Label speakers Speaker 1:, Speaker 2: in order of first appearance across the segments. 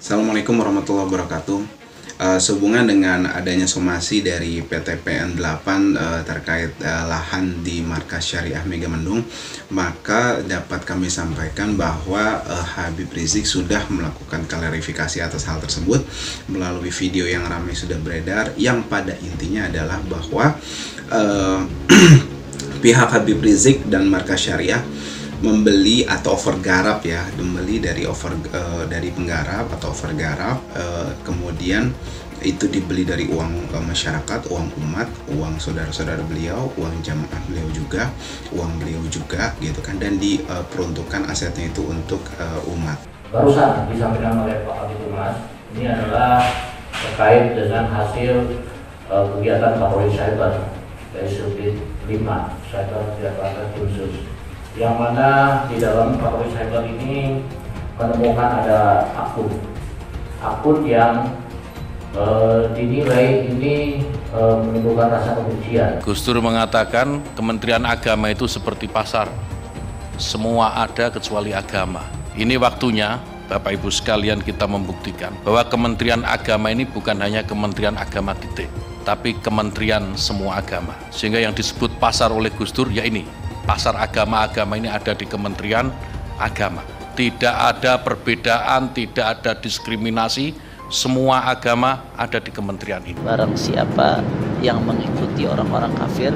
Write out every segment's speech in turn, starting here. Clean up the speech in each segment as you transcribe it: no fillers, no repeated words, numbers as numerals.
Speaker 1: Assalamualaikum warahmatullahi wabarakatuh. Sehubungan dengan adanya somasi dari PT PN8 terkait lahan di Markas Syariah Megamendung, maka dapat kami sampaikan bahwa Habib Rizik sudah melakukan klarifikasi atas hal tersebut melalui video yang ramai sudah beredar, yang pada intinya adalah bahwa pihak Habib Rizik dan Markas Syariah membeli atau overgarap membeli dari penggarap atau overgarap, kemudian itu dibeli dari uang masyarakat, uang umat, uang saudara-saudara beliau, uang jamaah beliau juga, uang beliau juga gitu kan, dan diperuntukkan asetnya itu untuk umat.
Speaker 2: Barusan disampaikan oleh Pak Abdul Humas, ini adalah terkait dengan hasil kegiatan patroli cyber dari Subdit 5 Cyber Tidak Khusus, yang mana di dalam patroli cyber ini menemukan ada akun yang dinilai ini menimbulkan rasa kebencian.
Speaker 3: Gus Dur mengatakan Kementerian Agama itu seperti pasar, semua ada kecuali agama. Ini waktunya Bapak Ibu sekalian kita membuktikan bahwa Kementerian Agama ini bukan hanya Kementerian Agama titik, tapi kementerian semua agama. Sehingga yang disebut pasar oleh Gus Dur ya ini, pasar agama-agama ini ada di Kementerian Agama. Tidak ada perbedaan, tidak ada diskriminasi, semua agama ada di kementerian ini.
Speaker 4: Barang siapa yang mengikuti orang-orang kafir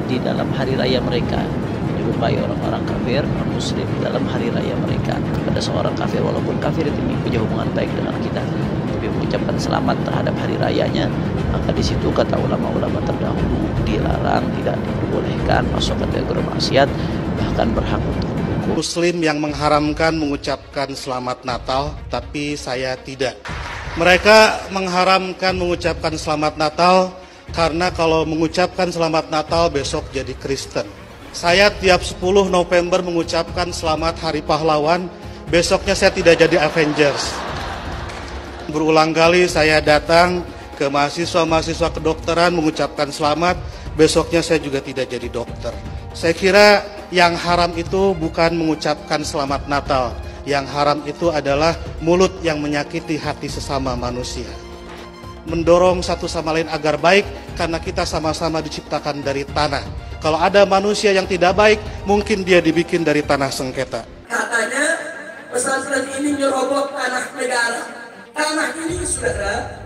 Speaker 4: di dalam hari raya mereka, menyerupai orang-orang kafir, non-muslim dalam hari raya mereka, kepada seorang kafir, walaupun kafir itu punya hubungan baik dengan kita, tapi mengucapkan selamat terhadap hari rayanya, maka di situ kata ulama-ulama terdahulu dilarang, tidak diperbolehkan masuk kategori maksiat, bahkan berhak untuk hukum.
Speaker 5: Muslim yang mengharamkan mengucapkan selamat Natal, tapi saya tidak. Mereka mengharamkan mengucapkan selamat Natal karena kalau mengucapkan selamat Natal besok jadi Kristen. Saya tiap 10 November mengucapkan selamat Hari Pahlawan, besoknya saya tidak jadi Avengers. Berulang kali saya datang ke mahasiswa-mahasiswa kedokteran mengucapkan selamat, besoknya saya juga tidak jadi dokter. Saya kira yang haram itu bukan mengucapkan selamat Natal, yang haram itu adalah mulut yang menyakiti hati sesama manusia. Mendorong satu sama lain agar baik karena kita sama-sama diciptakan dari tanah. Kalau ada manusia yang tidak baik, mungkin dia dibikin dari tanah sengketa.
Speaker 6: Katanya pesantren ini nyerobot tanah negara. Tanah ini, saudara,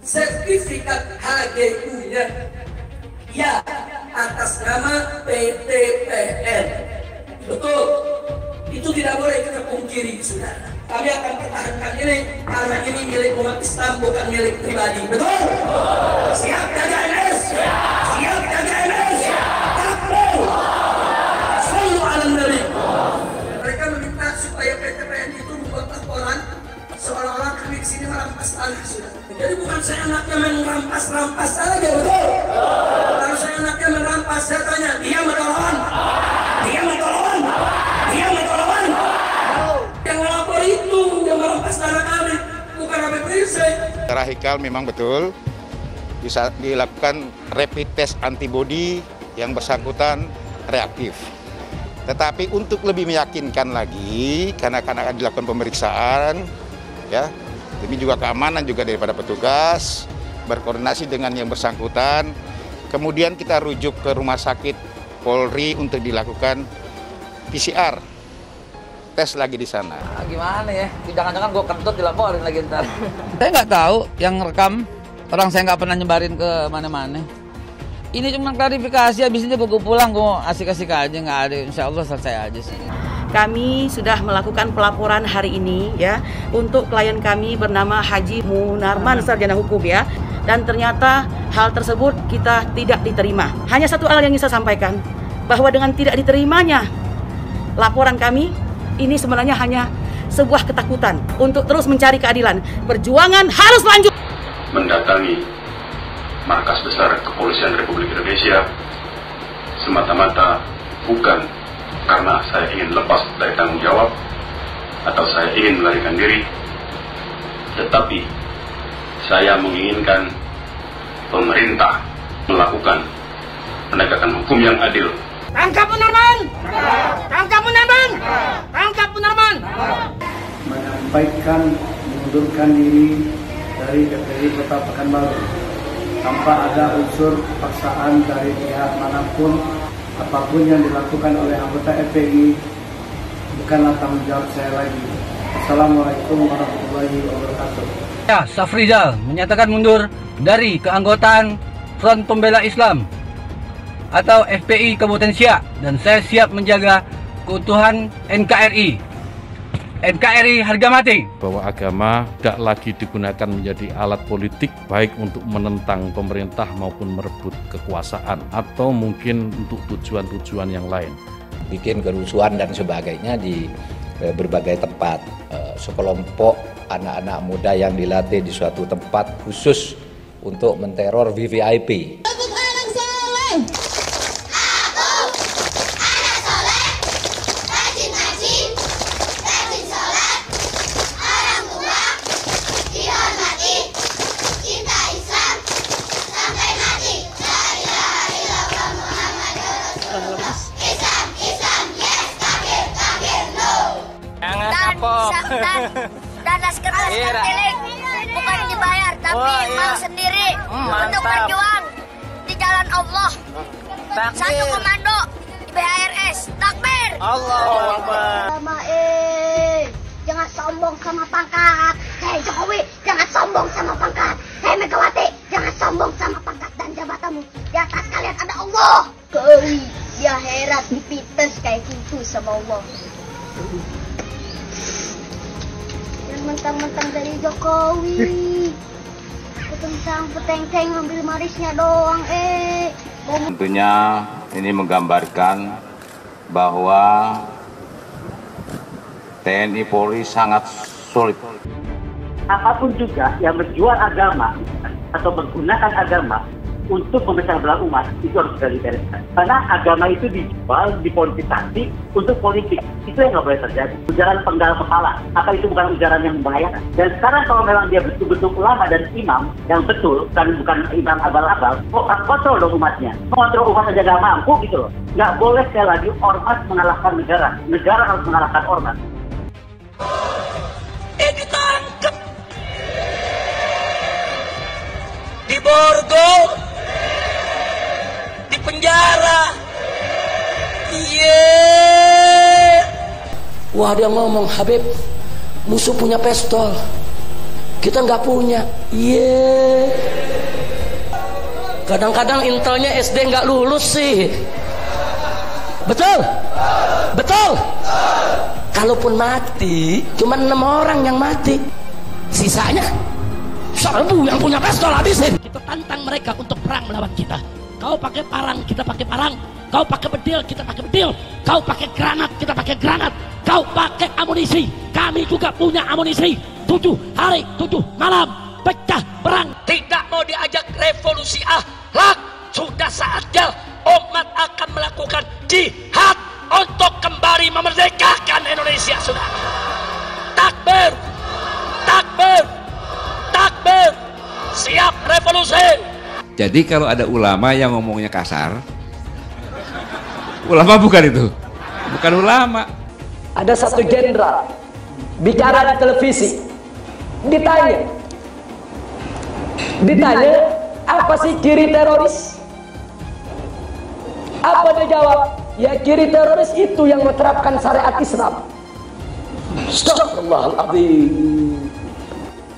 Speaker 6: sertifikat HGU-nya ya atas nama PT PN. Betul, itu tidak boleh kita pungkiri, saudara. Kami akan pertahankan ini karena ini milik umat Islam, bukan milik pribadi. Betul? Siap jaga MS? Siap jaga MS? Takbir! Sallu ala Nabi. Mereka meminta supaya PT PN itu membuat laporan seolah-olah kami di sini merampas tanah, saudara. Jadi bukan saya anaknya merampas saja, betul? Kalau saya anaknya merampas, saya tanya, dia mentolongan? Dia mentolongan? Dia mentolongan? Yang melapor itu, yang merampas tanah kami, bukan Habib Rizik.
Speaker 7: Secara hikal memang betul, bisa dilakukan rapid test antibody yang bersangkutan reaktif. Tetapi untuk lebih meyakinkan lagi, karena akan dilakukan pemeriksaan, ya, demi juga keamanan juga daripada petugas, berkoordinasi dengan yang bersangkutan, kemudian kita rujuk ke rumah sakit Polri untuk dilakukan PCR, tes lagi di sana.
Speaker 8: Gimana ya? Jangan-jangan gue kentut dilaporin lagi ntar.
Speaker 9: Saya nggak tahu yang rekam, orang saya nggak pernah nyebarin ke mana-mana. Ini cuma klarifikasi, habis ini gue pulang, gue asik-asik aja, nggak ada, insya Allah selesai aja sih.
Speaker 10: Kami sudah melakukan pelaporan hari ini ya untuk klien kami bernama Haji Munarman, sarjana hukum ya. Dan ternyata hal tersebut kita tidak diterima. Hanya satu hal yang ingin saya sampaikan, bahwa dengan tidak diterimanya laporan kami ini sebenarnya hanya sebuah ketakutan untuk terus mencari keadilan. Perjuangan harus lanjut.
Speaker 11: Mendatangi Markas Besar Kepolisian Republik Indonesia semata-mata bukan karena saya ingin lepas dari tanggung jawab atau saya ingin melarikan diri, tetapi saya menginginkan pemerintah melakukan penegakan hukum yang adil.
Speaker 6: Tangkap Munarman! Tangkap Munarman! Tangkap Munarman!
Speaker 12: Menyampaikan mengundurkan diri dari FPI Kota Pekanbaru tanpa ada unsur paksaan dari pihak manapun. Apapun yang dilakukan oleh anggota FPI bukanlah tanggung jawab saya lagi. Assalamualaikum warahmatullahi wabarakatuh.
Speaker 13: Ya, Safrizal menyatakan mundur dari keanggotaan Front Pembela Islam atau FPI Kabupaten Siak, dan saya siap menjaga keutuhan NKRI. NKRI harga mati.
Speaker 3: Bahwa agama tidak lagi digunakan menjadi alat politik, baik untuk menentang pemerintah maupun merebut kekuasaan, atau mungkin untuk tujuan-tujuan yang lain.
Speaker 14: Bikin kerusuhan dan sebagainya di berbagai tempat. Sekelompok anak-anak muda yang dilatih di suatu tempat khusus untuk menteror VVIP.
Speaker 15: Dan naskah keliling bukan dibayar tapi mau sendiri untuk berjuang di jalan Allah. Satu komando di BHRS. Takbir. Allahu Akbar. Jangan sombong sama pangkat. Hei Jokowi, jangan sombong sama pangkat. Hei Megawati, jangan sombong sama pangkat dan jabatanmu. Di atas kalian ada Allah. Jokowi, dia heran dipites kayak gitu sama Allah. Mentang-mentang dari Jokowi, petentang peteng-teng ngambil marisnya doang.
Speaker 16: Tentunya ini menggambarkan bahwa TNI Polri sangat solid.
Speaker 17: Apapun juga yang menjual agama atau menggunakan agama untuk memecah belah umat itu harus segera dibereskan. Karena agama itu dijual, dipolitisasi untuk politik. Itu yang nggak boleh terjadi. Ujaran penggal kepala, apa itu bukan ujaran yang membahayakan? Dan sekarang kalau memang dia betul-betul ulama dan imam yang betul, dan bukan imam abal-abal, kontrol dong umatnya. Mengontrol umat aja nggak mampu gitu loh. Nggak boleh sekali lagi ormas mengalahkan negara. Negara harus mengalahkan ormas.
Speaker 6: Ditangkap di Borgol, di penjara.
Speaker 18: Wah, dia ngomong, Habib, musuh punya pistol, kita nggak punya. Kadang-kadang intelnya SD nggak lulus sih. Betul? Betul? Kalaupun mati, cuma 6 orang yang mati. Sisanya serbu yang punya pistol habisin. Kita tantang mereka untuk perang melawan kita. Kau pakai parang, kita pakai parang. Kau pakai bedil, kita pakai bedil. Kau pakai granat, kita pakai granat. Kau pakai amunisi, kami juga punya amunisi. 7 hari, 7 malam, pecah perang.
Speaker 6: Tidak mau diajak revolusi akhlak. Sudah saatnya umat akan melakukan jihad untuk kembali memerdekakan Indonesia. Sudah. Takbir, takbir, takbir. Siap revolusi.
Speaker 19: Jadi kalau ada ulama yang ngomongnya kasar, ulama bukan itu, bukan ulama.
Speaker 18: Ada satu jenderal bicara di televisi, ditanya apa sih ciri teroris? Apa dia jawab? Ya, ciri teroris itu yang menerapkan syariat Islam. Astagfirullahaladzim.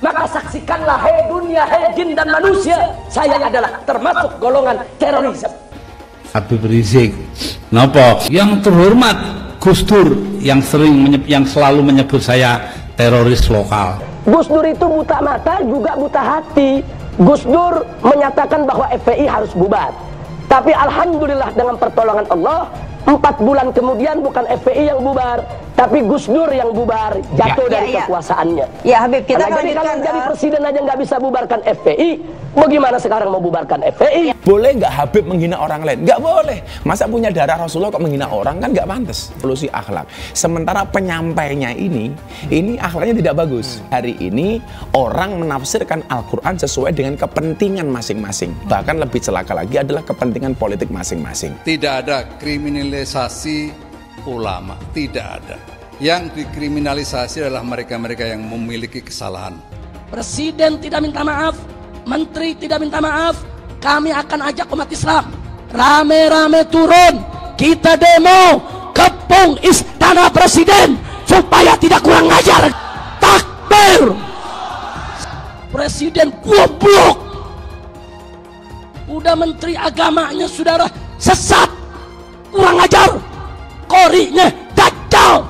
Speaker 18: Maka saksikanlah, hei dunia, hei jin dan manusia, saya adalah termasuk golongan teroris.
Speaker 20: Habib Rizik, napa? Yang terhormat Gus Dur yang selalu menyebut saya teroris lokal.
Speaker 18: Gus Dur itu buta mata juga buta hati. Gus Dur menyatakan bahwa FPI harus bubar. Tapi alhamdulillah dengan pertolongan Allah, 4 bulan kemudian bukan FPI yang bubar, tapi Gus Dur yang bubar, jatuh dari kekuasaannya.
Speaker 21: Ya Habib, kita
Speaker 18: jadi kalau jadi presiden aja nggak bisa bubarkan FPI, bagaimana sekarang mau bubarkan FPI?
Speaker 22: Boleh nggak Habib menghina orang lain? Nggak boleh. Masa punya darah Rasulullah kok menghina orang, kan nggak pantas. Evolusi akhlak. Sementara penyampainya ini akhlaknya tidak bagus. Hari ini orang menafsirkan Al-Quran sesuai dengan kepentingan masing-masing. Bahkan lebih celaka lagi adalah kepentingan politik masing-masing.
Speaker 23: Tidak ada kriminalisasi ulama, tidak ada.
Speaker 1: Yang dikriminalisasi adalah mereka-mereka yang memiliki kesalahan.
Speaker 18: Presiden tidak minta maaf, menteri tidak minta maaf, kami akan ajak umat Islam rame-rame turun, kita demo kepung istana presiden supaya tidak kurang ajar. Takbir! Presiden goblok, udah menteri agamanya saudara sesat, kurang ajar, korinya dajjal,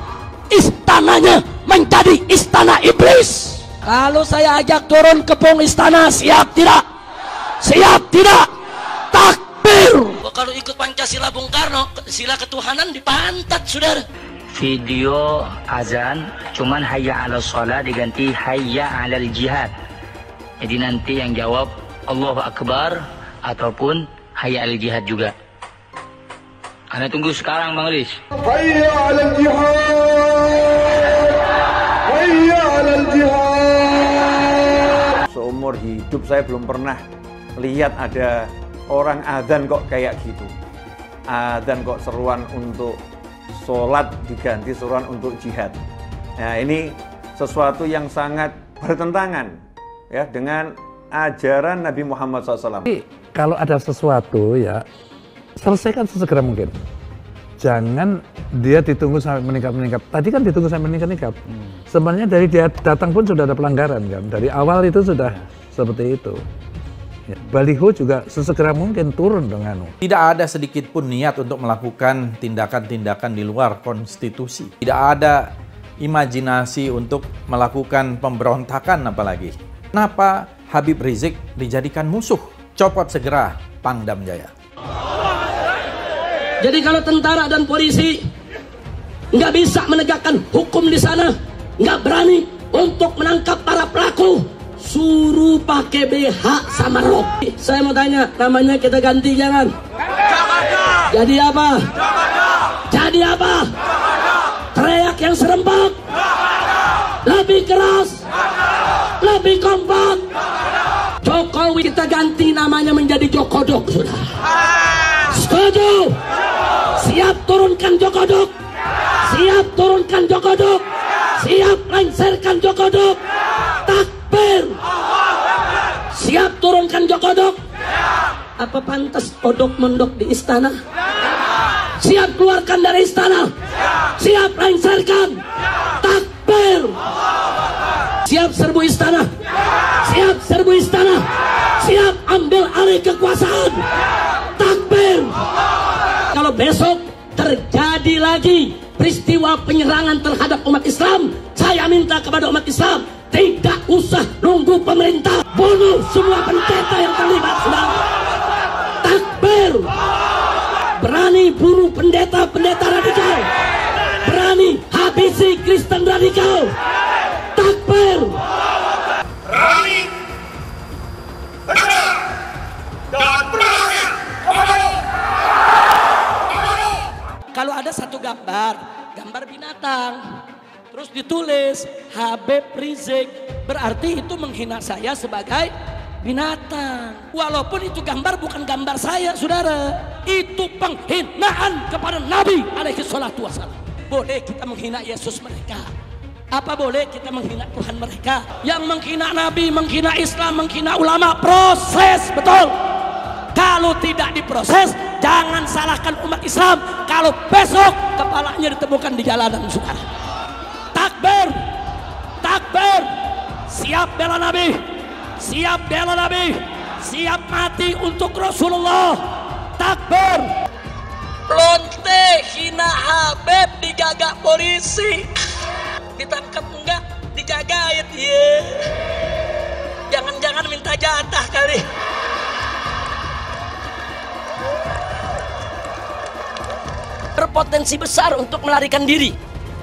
Speaker 18: istananya menjadi istana iblis. Kalau saya ajak turun kepung istana, siap tidak? Siap tidak? Takbir! Kalau ikut Pancasila Bung Karno, sila ketuhanan dipantat saudara.
Speaker 21: Video azan cuman hayya 'alal shalah diganti hayya 'alal jihad. Jadi nanti yang jawab Allahu Akbar ataupun hayya 'alal jihad juga. Anda tunggu sekarang Bang Riz.
Speaker 23: Hayya 'alal jihad. Hayya 'alal jihad.
Speaker 24: Seumur hidup saya belum pernah lihat ada orang adzan kok kayak gitu. Adzan kok seruan untuk sholat diganti seruan untuk jihad. Nah ini sesuatu yang sangat bertentangan ya dengan ajaran Nabi Muhammad SAW.
Speaker 25: Kalau ada sesuatu ya selesaikan sesegera mungkin. Jangan dia ditunggu sampai meningkat-meningkat. Tadi kan ditunggu sampai meningkat-meningkat. Sebenarnya dari dia datang pun sudah ada pelanggaran kan. Dari awal itu sudah seperti itu. Ya, baliho juga sesegera mungkin turun dengan.
Speaker 26: Tidak ada sedikit pun niat untuk melakukan tindakan-tindakan di luar konstitusi. Tidak ada imajinasi untuk melakukan pemberontakan apalagi. Kenapa Habib Rizik dijadikan musuh? Copot segera Pangdam Jaya.
Speaker 18: Jadi kalau tentara dan polisi nggak bisa menegakkan hukum di sana, nggak berani untuk menangkap para pelaku, suruh pakai BH sama rok. Saya mau tanya, namanya kita ganti jangan? Jadi apa? Jadi apa? Teriak yang serempak, lebih keras, lebih kompak. Jokowi kita ganti namanya menjadi Jokodok sudah. Setuju? Siap turunkan Jokodok. Siap turunkan Jokodok. Siap lengserkan Jokodok. Takbir. Siap turunkan Jokodok. Apa pantas kodok mondok di istana? Siap keluarkan dari istana. Siap lengserkan. Takbir. Siap serbu istana. Siap serbu istana. Siap ambil alih kekuasaan. Takbir. Kalau besok terjadi lagi peristiwa penyerangan terhadap umat Islam, saya minta kepada umat Islam tidak usah nunggu pemerintah, bunuh semua pendeta yang terlibat sudah. Takbir. Berani bunuh pendeta-pendeta radikal, berani habisi Kristen radikal. Takbir.
Speaker 23: Berani benar dan berani.
Speaker 18: Kalau ada satu gambar binatang, terus ditulis Habib Rizik, berarti itu menghina saya sebagai binatang. Walaupun itu gambar bukan gambar saya, saudara. Itu penghinaan kepada Nabi alaihi salatu wassalam. Boleh kita menghina Yesus mereka. Apa boleh kita menghina Tuhan mereka? Yang menghina Nabi, menghina Islam, menghina ulama, proses, betul. Kalau tidak diproses, jangan salahkan umat Islam kalau besok kepalanya ditemukan di jalanan, saudara. Takbir, takbir, siap bela Nabi, siap bela Nabi, siap mati untuk Rasulullah. Takbir. Lonte hina Habib dijaga polisi, ditangkap enggak, dijagain, jangan-jangan minta jatah kali. Berpotensi besar untuk melarikan diri.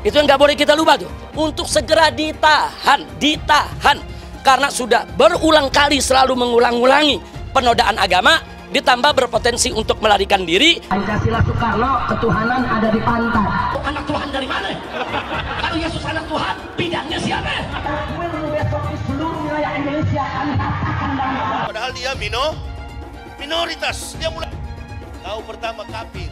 Speaker 18: Itu yang nggak boleh kita lupa tuh. Untuk segera ditahan. Karena sudah berulang kali selalu mengulang-ulangi penodaan agama, ditambah berpotensi untuk melarikan diri.
Speaker 21: Pancasila Soekarno, ketuhanan ada di pantat.
Speaker 18: Anak Tuhan dari mana? Kalau Yesus anak Tuhan, bidangnya siapa? Besok di seluruh wilayah Indonesia kami katakan dalam.
Speaker 27: Padahal dia minoritas. Dia mulai. Kau pertama kafir.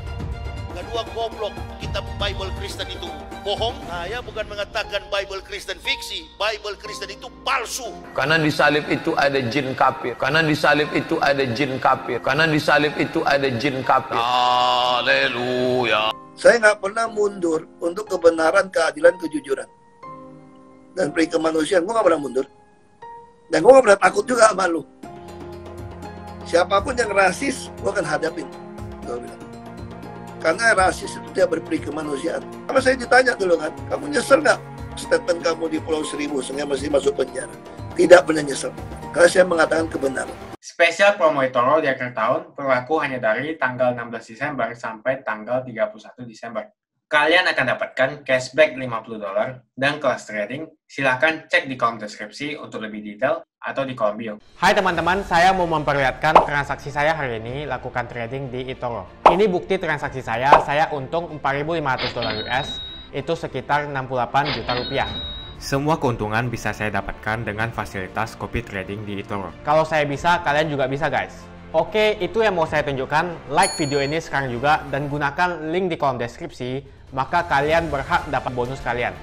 Speaker 2: Kedua, goblok, kitab Bible Kristen itu bohong. Saya bukan mengatakan Bible Kristen fiksi, Bible Kristen itu palsu.
Speaker 4: Karena di salib itu ada jin kafir. Karena di salib itu ada jin kafir. Karena di salib itu ada jin kafir. Haleluya.
Speaker 5: Saya nggak pernah mundur untuk kebenaran, keadilan, kejujuran. Dan peri kemanusiaan, gue nggak pernah mundur. Dan gue nggak pernah takut juga sama lu. Siapapun yang rasis, gue akan hadapin. Gue bilang. Karena rasis itu dia berperi kemanusiaan. Karena saya ditanya dulu kan, kamu nyesel nggak statement kamu di Pulau Seribu sehingga masih masuk penjara? Tidak pernah nyesel. Karena saya mengatakan kebenaran.
Speaker 7: Spesial promo eToro di akhir tahun berlaku hanya dari tanggal 16 Desember sampai tanggal 31 Desember. Kalian akan dapatkan cashback $50 dan kelas trading. Silahkan cek di kolom deskripsi untuk lebih detail atau di kolom bio. Hai teman-teman, saya mau memperlihatkan transaksi saya hari ini lakukan trading di eToro. Ini bukti transaksi saya untung $4.500 US, itu sekitar 68 juta rupiah. Semua keuntungan bisa saya dapatkan dengan fasilitas copy trading di eToro. Kalau saya bisa, kalian juga bisa guys. Oke, itu yang mau saya tunjukkan. Like video ini sekarang juga dan gunakan link di kolom deskripsi, maka kalian berhak dapat bonus kalian.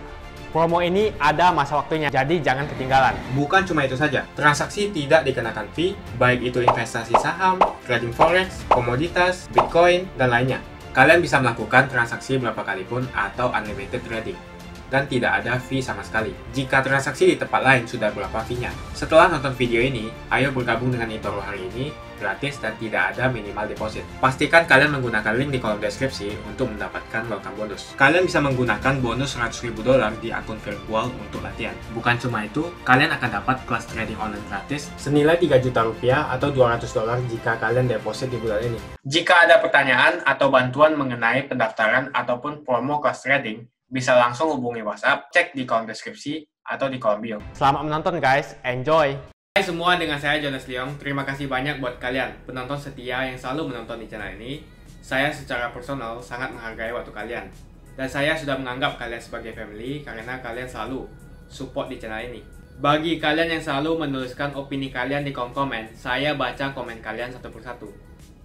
Speaker 7: Promo ini ada masa waktunya, jadi jangan ketinggalan. Bukan cuma itu saja, transaksi tidak dikenakan fee, baik itu investasi saham, trading forex, komoditas, bitcoin, dan lainnya. Kalian bisa melakukan transaksi berapa kali pun atau unlimited trading. Dan tidak ada fee sama sekali. Jika transaksi di tempat lain sudah berapa fee-nya. Setelah nonton video ini, ayo bergabung dengan eToro hari ini, gratis dan tidak ada minimal deposit. Pastikan kalian menggunakan link di kolom deskripsi untuk mendapatkan welcome bonus. Kalian bisa menggunakan bonus $100.000 di akun virtual untuk latihan. Bukan cuma itu, kalian akan dapat kelas trading online gratis senilai 3 juta rupiah atau $200 jika kalian deposit di bulan ini. Jika ada pertanyaan atau bantuan mengenai pendaftaran ataupun promo kelas trading, bisa langsung hubungi WhatsApp, cek di kolom deskripsi atau di kolom bio. Selamat menonton guys, enjoy! Hai semua, dengan saya Jonas Leong. Terima kasih banyak buat kalian, penonton setia yang selalu menonton di channel ini. Saya secara personal sangat menghargai waktu kalian. Dan saya sudah menganggap kalian sebagai family karena kalian selalu support di channel ini. Bagi kalian yang selalu menuliskan opini kalian di kolom komen, saya baca komen kalian satu persatu.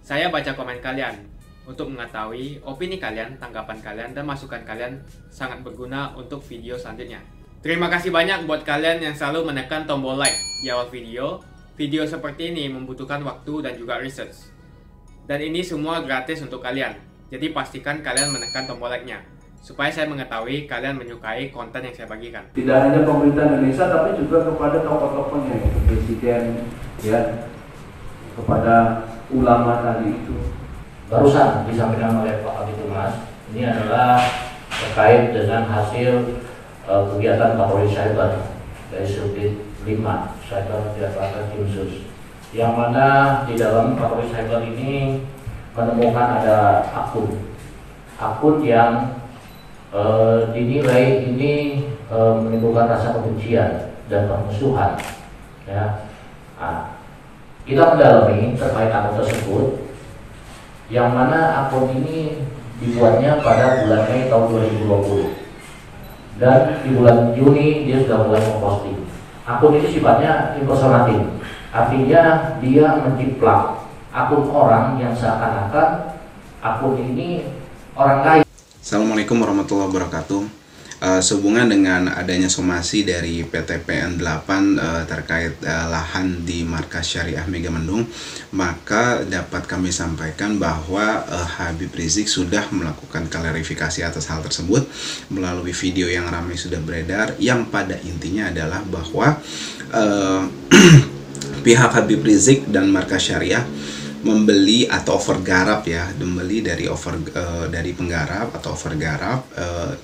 Speaker 7: Saya baca komen kalian untuk mengetahui opini kalian, tanggapan kalian, dan masukan kalian sangat berguna untuk video selanjutnya. Terima kasih banyak buat kalian yang selalu menekan tombol like di awal video. Video seperti ini membutuhkan waktu dan juga research. Dan ini semua gratis untuk kalian. Jadi pastikan kalian menekan tombol like-nya, supaya saya mengetahui kalian menyukai konten yang saya bagikan.
Speaker 12: Tidak hanya pemerintah Indonesia, tapi juga kepada tokoh-tokohnya, presiden, ya, kepada ulama tadi itu.
Speaker 8: Barusan disampaikan oleh Pak Kabid Humas, ini adalah terkait dengan hasil kegiatan Kapolri Cyber dari Subdit 5 Cyber Diatlanta Tim Sus, yang mana di dalam Kapolri Cyber ini menemukan ada akun yang dinilai ini menimbulkan rasa kebencian dan permusuhan. Ya, kita mendalami terkait akun tersebut, yang mana akun ini dibuatnya pada bulan Mei tahun 2020 dan di bulan Juni dia sudah mulai memposting. Akun ini sifatnya impersonatif, artinya dia menjiplak akun orang yang seakan-akan akun ini orang lain.
Speaker 9: Assalamualaikum warahmatullahi wabarakatuh. Sehubungan dengan adanya somasi dari PT PN8 terkait lahan di Markas Syariah Megamendung, maka dapat kami sampaikan bahwa Habib Rizik sudah melakukan klarifikasi atas hal tersebut melalui video yang ramai sudah beredar, yang pada intinya adalah bahwa pihak Habib Rizik dan Markas Syariah membeli atau overgarap, ya, membeli dari penggarap atau overgarap,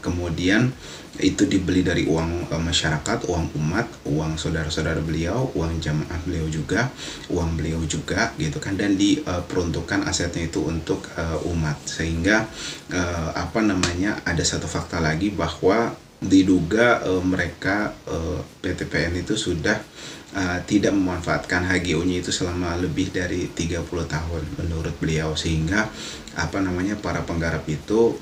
Speaker 9: kemudian itu dibeli dari uang masyarakat, uang umat, uang saudara-saudara beliau, uang jamaah beliau juga, uang beliau juga, gitu kan, dan diperuntukkan asetnya itu untuk umat, sehingga ada satu fakta lagi bahwa diduga mereka PT PN itu sudah tidak memanfaatkan HGO-nya itu selama lebih dari 30 tahun menurut beliau, sehingga para penggarap itu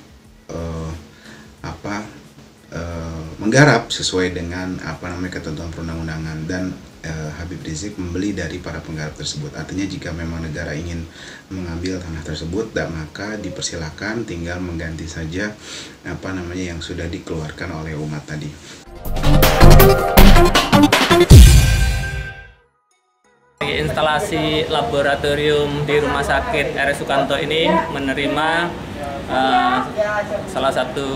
Speaker 9: menggarap sesuai dengan ketentuan perundang-undangan. Dan Habib Rizik membeli dari para penggarap tersebut. Artinya jika memang negara ingin mengambil tanah tersebut, maka dipersilakan, tinggal mengganti saja yang sudah dikeluarkan oleh umat tadi.
Speaker 3: Instalasi laboratorium di Rumah Sakit RS Sukanto ini menerima salah satu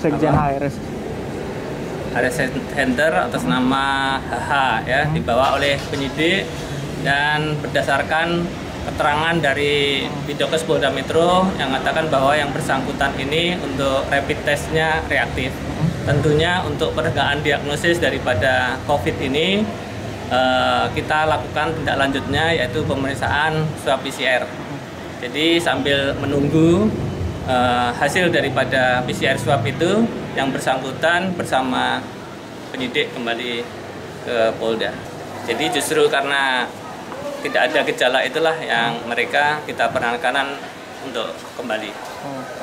Speaker 10: Sekjen HRS
Speaker 3: Center atas nama HH ya, dibawa oleh penyidik, dan berdasarkan keterangan dari Bidokes Polda Metro yang mengatakan bahwa yang bersangkutan ini untuk rapid testnya reaktif. Tentunya untuk penegakan diagnosis daripada COVID ini kita lakukan tindak lanjutnya, yaitu pemeriksaan swab PCR. Jadi sambil menunggu hasil daripada PCR swab itu, yang bersangkutan bersama penyidik kembali ke Polda. Jadi justru karena tidak ada gejala itulah yang mereka kita peranakan untuk kembali.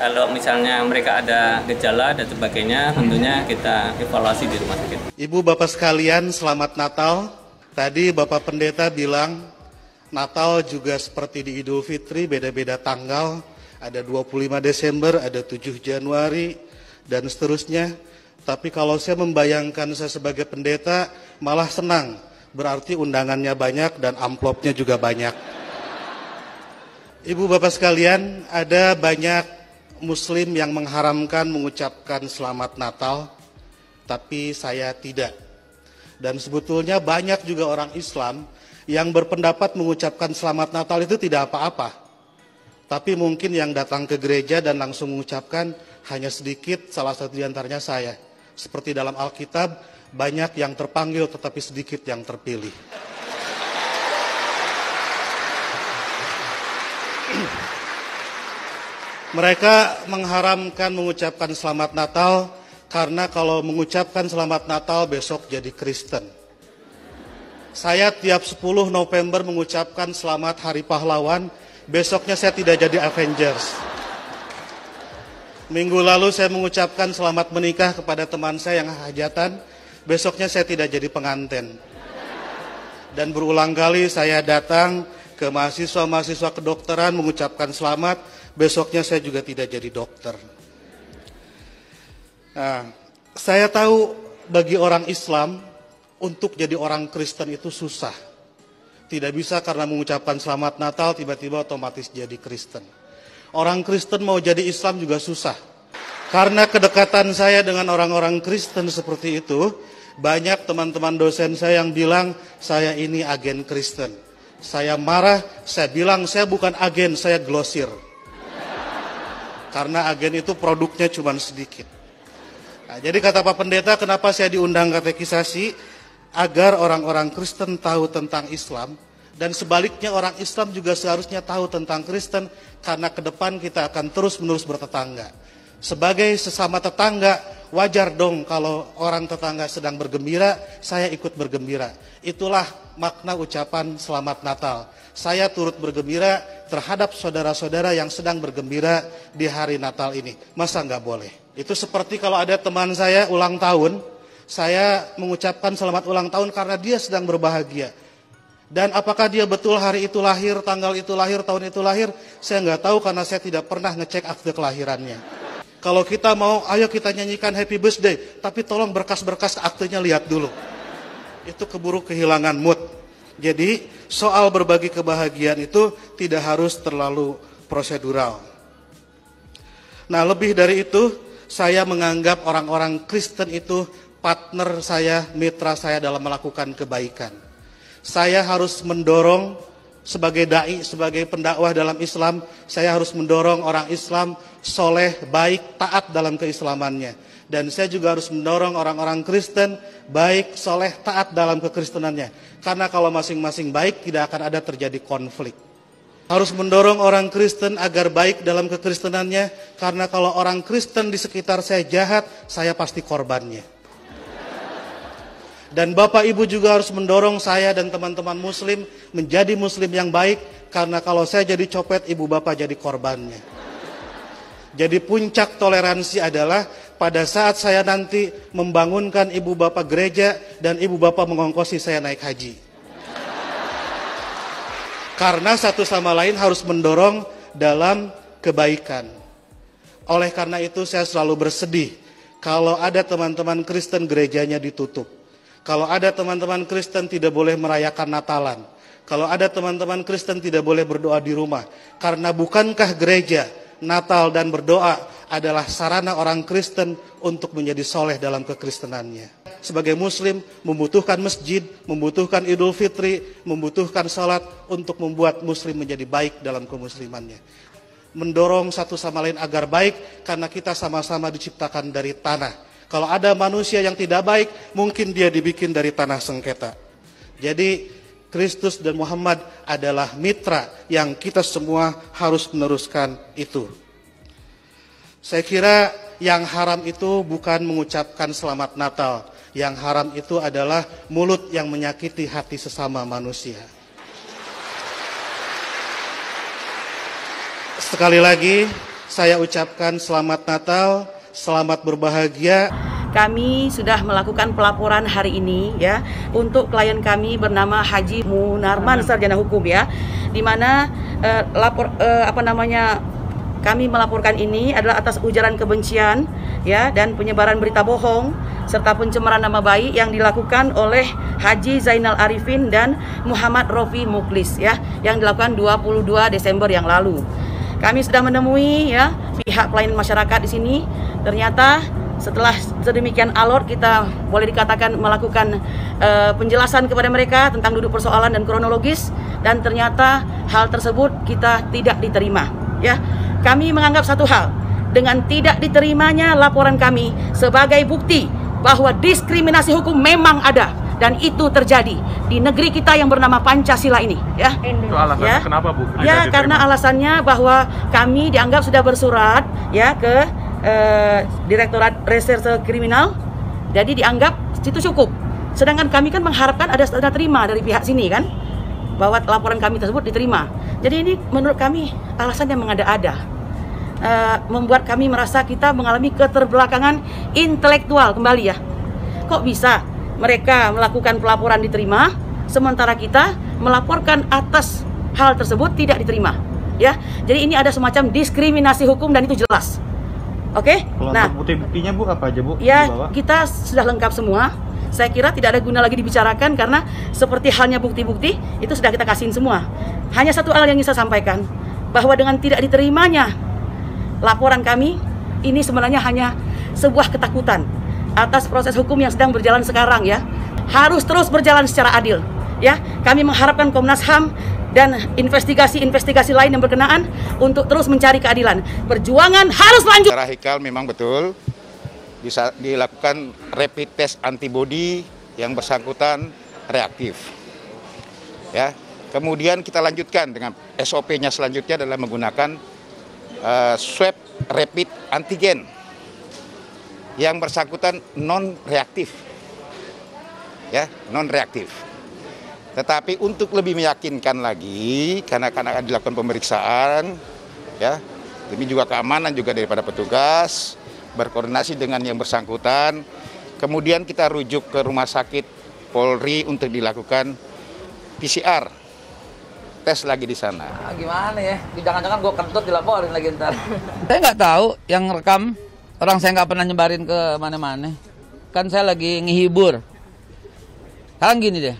Speaker 3: Kalau misalnya mereka ada gejala dan sebagainya, tentunya kita evaluasi di rumah sakit.
Speaker 11: Ibu bapak sekalian, selamat Natal. Tadi Bapak Pendeta bilang Natal juga seperti di Idul Fitri, beda-beda tanggal. Ada 25 Desember, ada 7 Januari, dan seterusnya. Tapi kalau saya membayangkan saya sebagai pendeta, malah senang. Berarti undangannya banyak dan amplopnya juga banyak. Ibu bapak sekalian, ada banyak Muslim yang mengharamkan mengucapkan selamat Natal, tapi saya tidak. Dan sebetulnya banyak juga orang Islam yang berpendapat mengucapkan selamat Natal itu tidak apa-apa. Tapi mungkin yang datang ke gereja dan langsung mengucapkan hanya sedikit, salah satu di antaranya saya. Seperti dalam Alkitab, banyak yang terpanggil tetapi sedikit yang terpilih. Mereka mengharamkan mengucapkan selamat Natal karena kalau mengucapkan selamat Natal besok jadi Kristen. Saya tiap 10 November mengucapkan selamat Hari Pahlawan, besoknya saya tidak jadi Avengers. Minggu lalu saya mengucapkan selamat menikah kepada teman saya yang hajatan, besoknya saya tidak jadi pengantin. Dan berulang kali saya datang ke mahasiswa-mahasiswa kedokteran mengucapkan selamat, besoknya saya juga tidak jadi dokter. Nah, saya tahu bagi orang Islam, untuk jadi orang Kristen itu susah. Tidak bisa karena mengucapkan selamat Natal tiba-tiba otomatis jadi Kristen. Orang Kristen mau jadi Islam juga susah. Karena kedekatan saya dengan orang-orang Kristen seperti itu, banyak teman-teman dosen saya yang bilang saya ini agen Kristen. Saya marah, saya bilang saya bukan agen, saya glosir. Karena agen itu produknya cuma sedikit. Nah, jadi kata Pak Pendeta, kenapa saya diundang katekisasi? Agar orang-orang Kristen tahu tentang Islam, dan sebaliknya orang Islam juga seharusnya tahu tentang Kristen, karena ke depan kita akan terus-menerus bertetangga. Sebagai sesama tetangga, wajar dong kalau orang tetangga sedang bergembira, saya ikut bergembira. Itulah makna ucapan selamat Natal. Saya turut bergembira terhadap saudara-saudara yang sedang bergembira di hari Natal ini. Masa nggak boleh? Itu seperti kalau ada teman saya ulang tahun, saya mengucapkan selamat ulang tahun karena dia sedang berbahagia. Dan apakah dia betul hari itu lahir, tanggal itu lahir, tahun itu lahir, saya nggak tahu karena saya tidak pernah ngecek akte kelahirannya. Kalau kita mau, ayo kita nyanyikan happy birthday, tapi tolong berkas-berkas aktenya lihat dulu. Itu keburu kehilangan mood. Jadi soal berbagi kebahagiaan itu tidak harus terlalu prosedural. Nah, lebih dari itu, saya menganggap orang-orang Kristen itu partner saya, mitra saya dalam melakukan kebaikan. Saya harus mendorong sebagai dai, sebagai pendakwah dalam Islam, saya harus mendorong orang Islam soleh, baik, taat dalam keislamannya. Dan saya juga harus mendorong orang-orang Kristen baik, soleh, taat dalam kekristenannya. Karena kalau masing-masing baik, tidak akan ada terjadi konflik. Harus mendorong orang Kristen agar baik dalam kekristenannya, karena kalau orang Kristen di sekitar saya jahat, saya pasti korbannya. Dan Bapak Ibu juga harus mendorong saya dan teman-teman Muslim menjadi Muslim yang baik, karena kalau saya jadi copet, Ibu Bapak jadi korbannya. Jadi puncak toleransi adalah pada saat saya nanti membangunkan ibu bapak gereja dan ibu bapak mengongkosi saya naik haji. Karena satu sama lain harus mendorong dalam kebaikan. Oleh karena itu saya selalu bersedih kalau ada teman-teman Kristen gerejanya ditutup. Kalau ada teman-teman Kristen tidak boleh merayakan Natalan. Kalau ada teman-teman Kristen tidak boleh berdoa di rumah. Karena bukankah gereja, Natal dan berdoa adalah sarana orang Kristen untuk menjadi soleh dalam kekristenannya. Sebagai Muslim membutuhkan masjid, membutuhkan Idul Fitri, membutuhkan salat untuk membuat Muslim menjadi baik dalam kemuslimannya. Mendorong satu sama lain agar baik karena kita sama-sama diciptakan dari tanah. Kalau ada manusia yang tidak baik, mungkin dia dibikin dari tanah sengketa. Jadi Kristus dan Muhammad adalah mitra yang kita semua harus meneruskan itu. Saya kira yang haram itu bukan mengucapkan selamat Natal. Yang haram itu adalah mulut yang menyakiti hati sesama manusia. Sekali lagi saya ucapkan selamat Natal, selamat berbahagia.
Speaker 6: Kami sudah melakukan pelaporan hari ini ya untuk klien kami bernama Haji Munarman sarjana hukum ya, di mana kami melaporkan ini adalah atas ujaran kebencian ya dan penyebaran berita bohong serta pencemaran nama baik yang dilakukan oleh Haji Zainal Arifin dan Muhammad Rofi Muklis ya yang dilakukan 22 Desember yang lalu. Kami sudah menemui ya pihak pelayanan masyarakat di sini. Ternyata setelah sedemikian alot kita boleh dikatakan melakukan penjelasan kepada mereka tentang duduk persoalan dan kronologis, dan ternyata hal tersebut kita tidak diterima ya. Kami menganggap satu hal, dengan tidak diterimanya laporan kami sebagai bukti bahwa diskriminasi hukum memang ada dan itu terjadi di negeri kita yang bernama Pancasila ini ya.
Speaker 13: Itu alasannya
Speaker 6: ya.
Speaker 13: Kenapa Bu?
Speaker 6: Ya karena alasannya bahwa kami dianggap sudah bersurat ya ke Direktorat Reserse Kriminal, jadi dianggap itu cukup. Sedangkan kami kan mengharapkan ada terima dari pihak sini kan, bahwa laporan kami tersebut diterima. Jadi ini menurut kami alasan yang mengada-ada, membuat kami merasa kita mengalami keterbelakangan intelektual kembali ya. Kok bisa mereka melakukan pelaporan diterima, sementara kita melaporkan atas hal tersebut tidak diterima ya. Jadi ini ada semacam diskriminasi hukum dan itu jelas. Oke, nah
Speaker 13: bukti-buktinya Bu apa aja Bu?
Speaker 6: Ya kita sudah lengkap semua. Saya kira tidak ada guna lagi dibicarakan karena seperti halnya bukti-bukti itu sudah kita kasihin semua. Hanya satu hal yang ingin saya sampaikan, bahwa dengan tidak diterimanya laporan kami ini sebenarnya hanya sebuah ketakutan atas proses hukum yang sedang berjalan sekarang ya. Harus terus berjalan secara adil ya. Kami mengharapkan Komnas HAM dan investigasi-investigasi lain yang berkenaan untuk terus mencari keadilan. Perjuangan harus lanjut.
Speaker 14: Secara hikal memang betul bisa dilakukan rapid test antibody yang bersangkutan reaktif. Ya, kemudian kita lanjutkan dengan SOP-nya selanjutnya adalah menggunakan swab rapid antigen yang bersangkutan non reaktif. Ya, non reaktif. Tetapi untuk lebih meyakinkan lagi, karena akan dilakukan pemeriksaan, ya, demi juga keamanan juga daripada petugas, berkoordinasi dengan yang bersangkutan, kemudian kita rujuk ke rumah sakit Polri untuk dilakukan PCR, tes lagi di sana.
Speaker 15: Gimana ya? Jangan-jangan gue kentut dilaporin lagi ntar. Saya nggak tahu yang rekam, orang saya nggak pernah nyebarin ke mana-mana. Kan saya lagi ngehibur. Sekarang gini deh.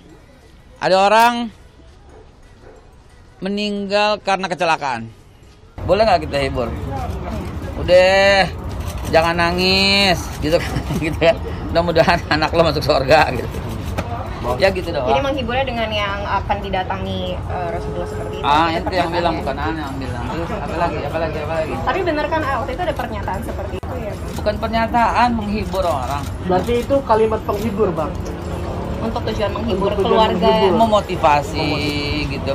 Speaker 15: Ada orang meninggal karena kecelakaan. Boleh nggak kita hibur? Udah, jangan nangis, gitu kan? Gitu ya. Mudah-mudahan anak lo masuk surga, gitu. Ya gitu doang.
Speaker 16: Jadi menghiburnya dengan yang akan didatangi Rasulullah seperti itu.
Speaker 15: Itu yang bilang, bukan aneh yang bilang. Terus apa lagi?
Speaker 16: Tapi benar kan waktu itu ada pernyataan seperti itu ya?
Speaker 15: Bukan pernyataan, menghibur orang.
Speaker 16: Berarti itu kalimat penghibur, Bang. Untuk tujuan menghibur keluarga,
Speaker 15: memotivasi gitu,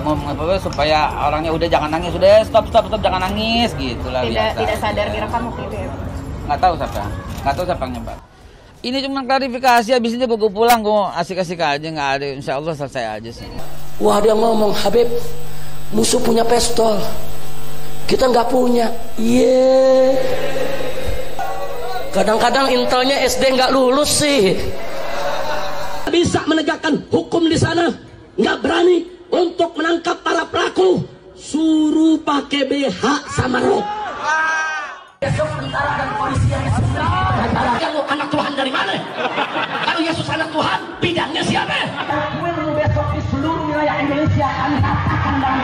Speaker 15: supaya orangnya udah jangan nangis, udah stop jangan nangis gitu lah.
Speaker 16: Tidak sadar direkam waktu itu ya?
Speaker 15: Nggak tahu siapa yang nyebar. Ini cuma klarifikasi, habis ini gue pulang, gue asik-asik aja, nggak ada, insya Allah selesai aja sih.
Speaker 18: Wah, dia ngomong, Habib, musuh punya pistol, kita nggak punya. Kadang-kadang intelnya SD nggak lulus sih. Bisa menegakkan hukum di sana, nggak berani untuk menangkap para pelaku. Suruh pakai BH sama rok. Besok tentara dan polisi yang kamu anak Tuhan dari mana? Kalau Yesus anak Tuhan, bidangnya siapa? Besok di seluruh wilayah Indonesia kami katakan dan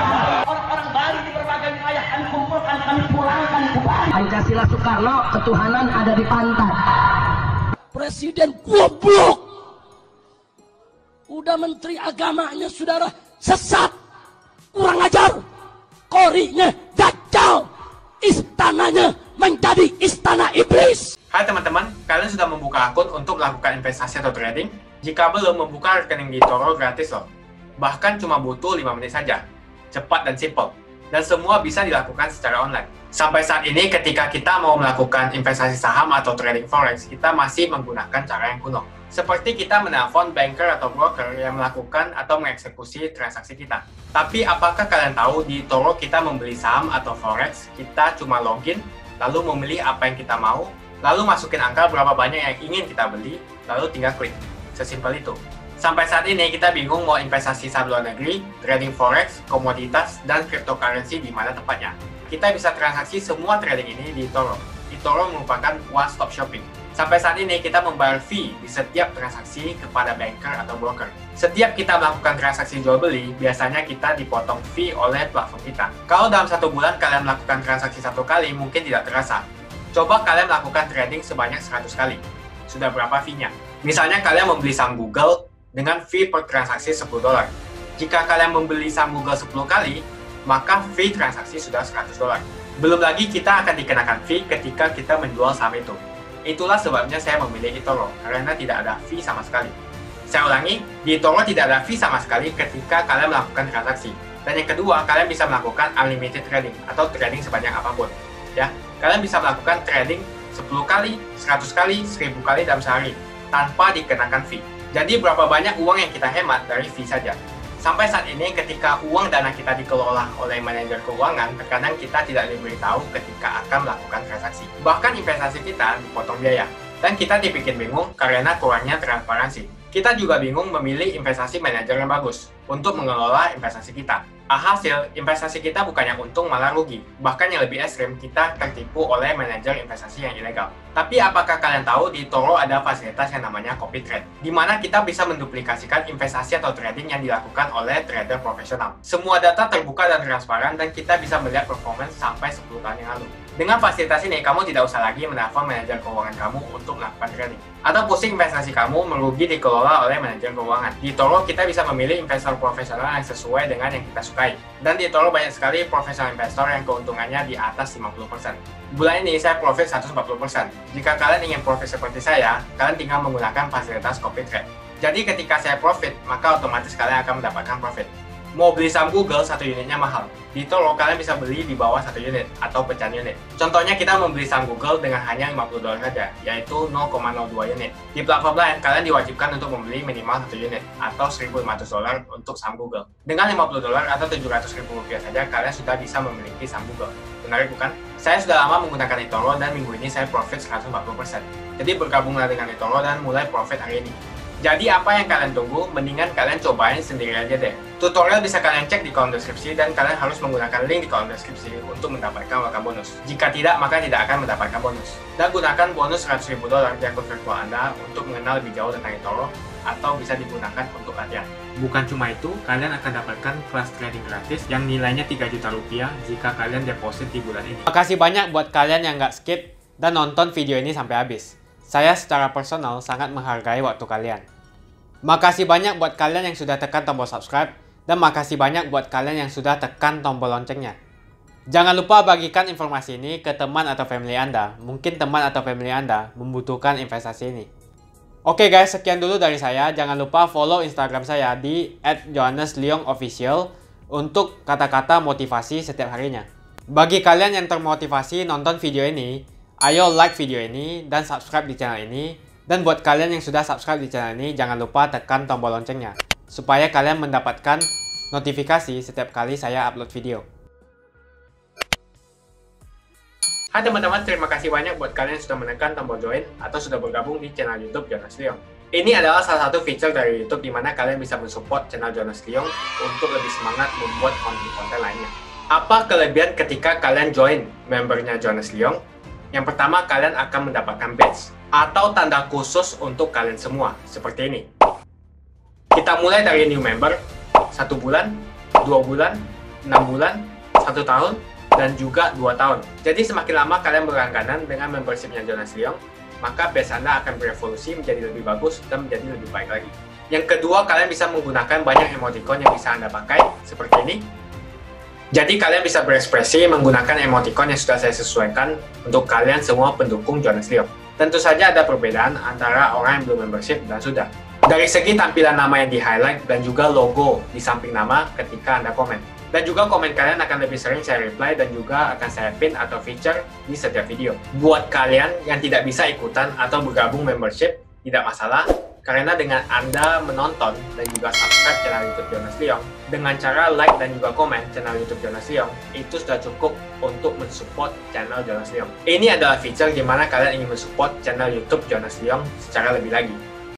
Speaker 18: orang-orang Bali di berbagai wilayah kami kumpulkan, kami pulangkan ke Bali. Pancasila Soekarno, ketuhanan ada di pantat. Presiden goblok. Udah menteri agamanya saudara sesat, kurang ajar, korinya dajjal, istananya menjadi istana iblis.
Speaker 7: Hai teman-teman, kalian sudah membuka akun untuk melakukan investasi atau trading? Jika belum, membuka rekening di eToro gratis loh. Bahkan cuma butuh 5 menit saja. Cepat dan simple. Dan semua bisa dilakukan secara online. Sampai saat ini ketika kita mau melakukan investasi saham atau trading forex, kita masih menggunakan cara yang kuno. Seperti kita menelpon banker atau broker yang melakukan atau mengeksekusi transaksi kita. Tapi apakah kalian tahu di eToro kita membeli saham atau forex, kita cuma login, lalu memilih apa yang kita mau, lalu masukin angka berapa banyak yang ingin kita beli, lalu tinggal klik. Sesimpel itu. Sampai saat ini kita bingung mau investasi saham luar negeri, trading forex, komoditas, dan cryptocurrency di mana tempatnya. Kita bisa transaksi semua trading ini di eToro. eToro merupakan one-stop shopping. Sampai saat ini kita membayar fee di setiap transaksi kepada banker atau broker. Setiap kita melakukan transaksi jual beli, biasanya kita dipotong fee oleh platform kita. Kalau dalam 1 bulan kalian melakukan transaksi 1 kali, mungkin tidak terasa. Coba kalian melakukan trading sebanyak 100 kali. Sudah berapa fee-nya? Misalnya kalian membeli saham Google dengan fee per transaksi $10. Jika kalian membeli saham Google 10 kali, maka fee transaksi sudah $100. Belum lagi kita akan dikenakan fee ketika kita menjual saham itu. Itulah sebabnya saya memilih eToro, karena tidak ada fee sama sekali. Saya ulangi, di eToro tidak ada fee sama sekali ketika kalian melakukan transaksi. Dan yang kedua, kalian bisa melakukan unlimited trading atau trading sebanyak apapun. Ya, kalian bisa melakukan trading 10 kali, 100 kali, 1000 kali dalam sehari tanpa dikenakan fee. Jadi berapa banyak uang yang kita hemat dari fee saja. Sampai saat ini ketika uang dana kita dikelola oleh manajer keuangan, terkadang kita tidak diberitahu ketika akan melakukan transaksi. Bahkan investasi kita dipotong biaya. Dan kita dibikin bingung karena kurangnya transparansi. Kita juga bingung memilih investasi manajer yang bagus untuk mengelola investasi kita. Alhasil, investasi kita bukannya untung malah rugi. Bahkan yang lebih ekstrim, kita tertipu oleh manajer investasi yang ilegal. Tapi apakah kalian tahu di eToro ada fasilitas yang namanya copy trade, di mana kita bisa menduplikasikan investasi atau trading yang dilakukan oleh trader profesional. Semua data terbuka dan transparan dan kita bisa melihat performance sampai 10 tahun yang lalu. Dengan fasilitas ini, kamu tidak usah lagi menelpon manajer keuangan kamu untuk melakukan trading. Atau pusing investasi kamu merugi dikelola oleh manajer keuangan. Di eToro kita bisa memilih investor profesional yang sesuai dengan yang kita sukai. Dan di eToro banyak sekali profesional investor yang keuntungannya di atas 50%. Bulan ini saya profit 140%. Jika kalian ingin profit seperti saya, kalian tinggal menggunakan fasilitas copy trade. Jadi ketika saya profit, maka otomatis kalian akan mendapatkan profit. Mau beli saham Google, 1 unitnya mahal. Di eToro kalian bisa beli di bawah 1 unit atau pecahan unit. Contohnya kita membeli saham Google dengan hanya $50 saja, yaitu 0,02 unit. Di platform lain, kalian diwajibkan untuk membeli minimal 1 unit atau $1.500 untuk saham Google. Dengan $50 atau Rp700.000 saja, kalian sudah bisa memiliki saham Google. Menarik bukan? Saya sudah lama menggunakan eToro dan minggu ini saya profit 140%. Jadi bergabunglah dengan eToro dan mulai profit hari ini. Jadi apa yang kalian tunggu, mendingan kalian cobain sendiri aja deh. Tutorial bisa kalian cek di kolom deskripsi dan kalian harus menggunakan link di kolom deskripsi untuk mendapatkan welcome bonus. Jika tidak, maka tidak akan mendapatkan bonus. Dan gunakan bonus $100.000 di akun virtual Anda untuk mengenal lebih jauh tentang eToro atau bisa digunakan untuk latihan. Bukan cuma itu, kalian akan dapatkan kelas trading gratis yang nilainya Rp3 juta jika kalian deposit di bulan ini. Makasih banyak buat kalian yang nggak skip dan nonton video ini sampai habis. Saya secara personal sangat menghargai waktu kalian. Makasih banyak buat kalian yang sudah tekan tombol subscribe dan makasih banyak buat kalian yang sudah tekan tombol loncengnya. Jangan lupa bagikan informasi ini ke teman atau family Anda. Mungkin teman atau family Anda membutuhkan investasi ini. Oke guys, sekian dulu dari saya. Jangan lupa follow Instagram saya di @johannesleongofficial untuk kata-kata motivasi setiap harinya. Bagi kalian yang termotivasi nonton video ini, ayo like video ini dan subscribe di channel ini. Dan buat kalian yang sudah subscribe di channel ini, jangan lupa tekan tombol loncengnya supaya kalian mendapatkan notifikasi setiap kali saya upload video. Hai teman-teman, terima kasih banyak buat kalian yang sudah menekan tombol join atau sudah bergabung di channel YouTube Jonas Liong. Ini adalah salah satu feature dari YouTube di mana kalian bisa mensupport channel Jonas Liong untuk lebih semangat membuat konten-konten lainnya. Apa kelebihan ketika kalian join membernya Jonas Liong? Yang pertama, kalian akan mendapatkan badge atau tanda khusus untuk kalian semua, seperti ini. Kita mulai dari new member, 1 bulan, 2 bulan, 6 bulan, 1 tahun, dan juga 2 tahun. Jadi semakin lama kalian berlangganan dengan membershipnya Jonas Liong, maka badge Anda akan berevolusi menjadi lebih bagus dan menjadi lebih baik lagi. Yang kedua, kalian bisa menggunakan banyak emoticon yang bisa Anda pakai, seperti ini. Jadi kalian bisa berekspresi menggunakan emoticon yang sudah saya sesuaikan untuk kalian semua pendukung Jonas Liong. Tentu saja ada perbedaan antara orang yang belum membership dan sudah. Dari segi tampilan nama yang di-highlight dan juga logo di samping nama ketika Anda komen. Dan juga komen kalian akan lebih sering saya reply dan juga akan saya pin atau feature di setiap video. Buat kalian yang tidak bisa ikutan atau bergabung membership, tidak masalah. Karena dengan Anda menonton dan juga subscribe channel YouTube Jonas Liong, dengan cara like dan juga komen channel YouTube Jonas Liong, itu sudah cukup untuk mensupport channel Jonas Liong. Ini adalah feature di mana kalian ingin mensupport channel YouTube Jonas Liong secara lebih lagi.